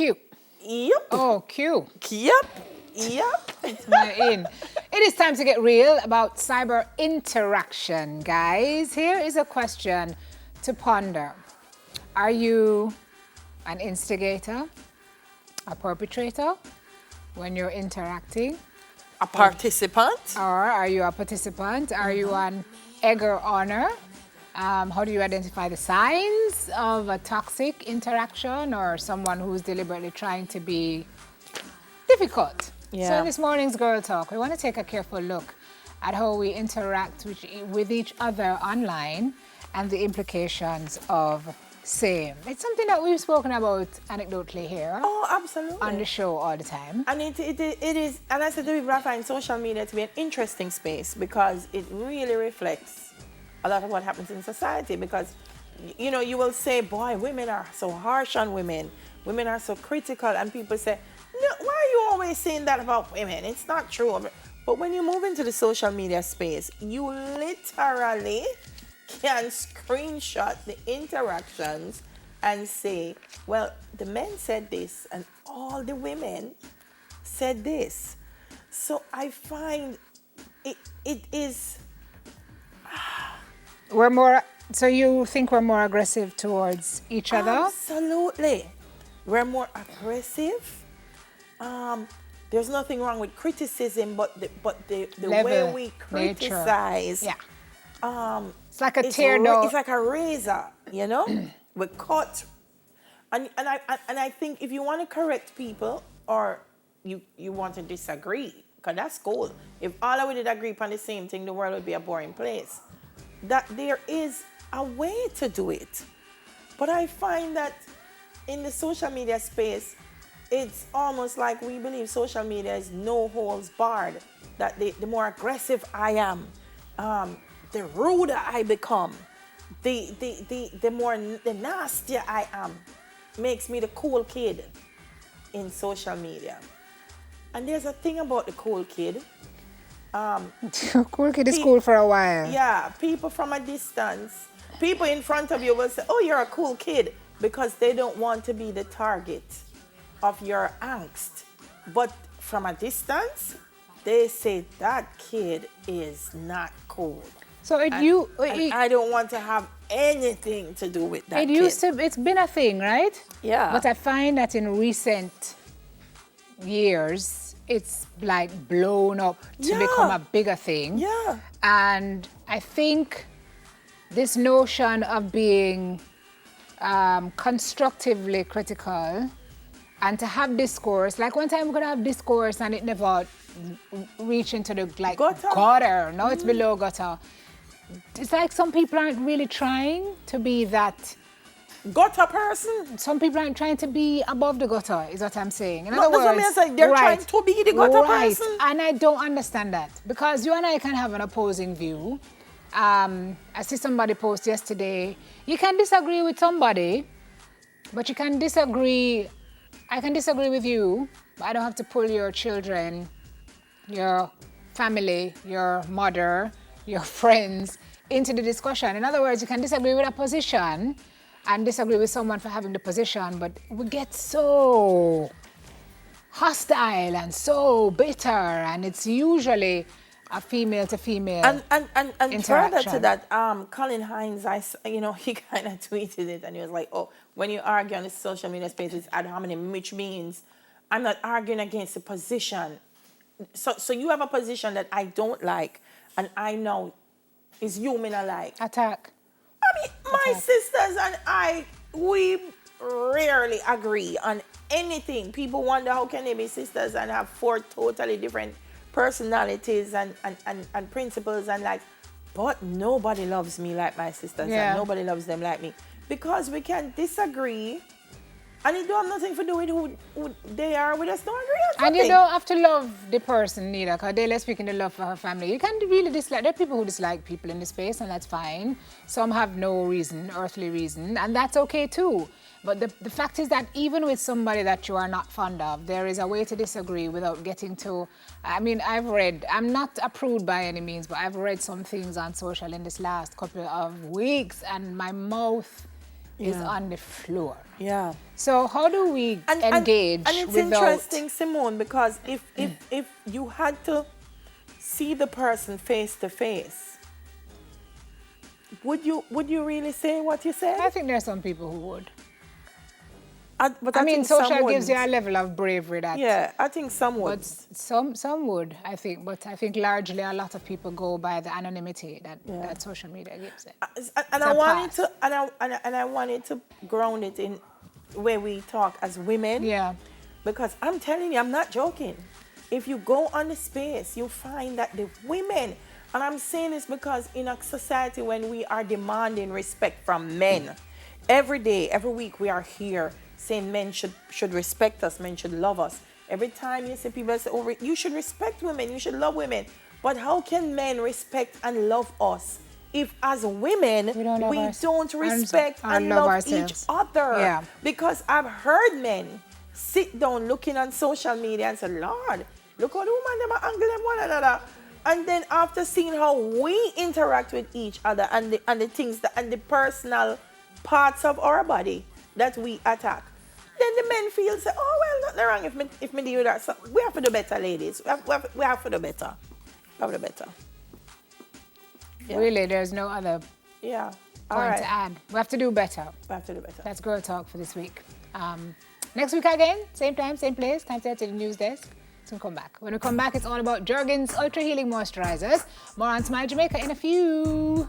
Q. Yep. Oh, Q. Yep. It's my in. It is time to get real about cyber interaction, guys. Here is a question to ponder. Are you an instigator, a perpetrator when you're interacting? A participant? Or are you a participant? Are you an egger honor? How do you identify the signs of a toxic interaction or someone who's deliberately trying to be difficult? Yeah. So in this morning's Girl Talk, we want to take a careful look at how we interact with each other online and the implications of same. It's something that we've spoken about anecdotally here. Oh, absolutely. On the show all the time. And it is, and I said to people, I find social media to be an interesting space because it really reflects a lot of what happens in society. Because, you know, you will say, boy, women are so harsh on women. Women are so critical. And people say, no, why are you always saying that about women? It's not true. But when you move into the social media space, you literally can screenshot the interactions and say, well, the men said this and all the women said this. So I find it is... So you think we're more aggressive towards each other? Absolutely. We're more aggressive. There's nothing wrong with criticism, but the way we criticize... Nature. Yeah. It's like a tear down. It's like a razor, you know? We cut. And I think if you want to correct people or you want to disagree, because that's cool. If all of we did agree upon the same thing, the world would be a boring place. That there is a way to do it. But I find that in the social media space, it's almost like we believe social media is no holds barred. That the more aggressive I am, the ruder I become, the nastier I am, makes me the cool kid in social media. And there's a thing about the cool kid. Cool kid is cool for a while. Yeah, people from a distance, people in front of you will say, oh, you're a cool kid, because they don't want to be the target of your angst. But from a distance, they say that kid is not cool. So I don't want to have anything to do with that kid. It's been a thing, right? Yeah. But I find that in recent years, it's like blown up to become a bigger thing. Yeah. And I think this notion of being constructively critical and to have discourse, like one time we're gonna have discourse and it never reached into the gutter. Now it's below gutter. It's like some people aren't really trying to be that gutter person. Some people aren't trying to be above the gutter, is what I'm saying. In other words, they're trying to be the gutter person. And I don't understand that, because you and I can have an opposing view. I see somebody post yesterday. You can disagree with somebody, but you can disagree. I can disagree with you, but I don't have to pull your children, your family, your mother, your friends into the discussion. In other words, you can disagree with a position and disagree with someone for having the position, but we get so hostile and so bitter, and it's usually a female to female and further to that, Colin Hines, he kind of tweeted it and he was like, oh, when you argue on the social media space, it's ad hominem, which means I'm not arguing against the position. So you have a position that I don't like, and I know is human alike. Attack. I mean, my sisters and I, we rarely agree on anything. People wonder how can they be sisters and have 4 totally different personalities and principles and like, but nobody loves me like my sisters and nobody loves them like me. Because we can disagree and it don't have nothing to do with who they are. We just don't agree on something. And you don't have to love the person neither, because they're speaking the love for her family. You can really dislike. There are people who dislike people in the space, and that's fine. Some have no reason, earthly reason, and that's okay too. But the fact is that even with somebody that you are not fond of, there is a way to disagree without getting to... I mean, I'm not a prude by any means, but I've read some things on social in this last couple of weeks, and my mouth is on the floor. Yeah. So how do we engage and it's without... interesting, Simone, because if you had to see the person face to face, would you really say what you said? I think there are some people who would. But I mean, think some social gives you wouldn't. a level of bravery that... Yeah, I think some would. But some would, I think. But I think largely a lot of people go by the anonymity that social media gives them. And I wanted to ground it in where we talk as women. Yeah. Because I'm telling you, I'm not joking. If you go on the space, you find that the women, and I'm saying this because in a society when we are demanding respect from men, every day, every week we are here saying men should respect us, men should love us. Every time you see people say, oh, you should respect women, you should love women. But how can men respect and love us if as women we don't respect and love each other? Yeah. Because I've heard men sit down looking on social media and say, Lord, look how the woman them are angle them one another. And then after seeing how we interact with each other and the things and the personal parts of our body that we attack, then the men feel say, oh well, nothing wrong if me deal with that. So we have to do better, ladies. We have to do better. We have to do better. Yeah. Really, there's no other point to add. We have to do better. We have to do better. That's Girl Talk for this week. Next week again, same time, same place. Time to head to the news desk. So come back. When we come back, it's all about Jergens Ultra Healing Moisturizers. More on Smile Jamaica in a few.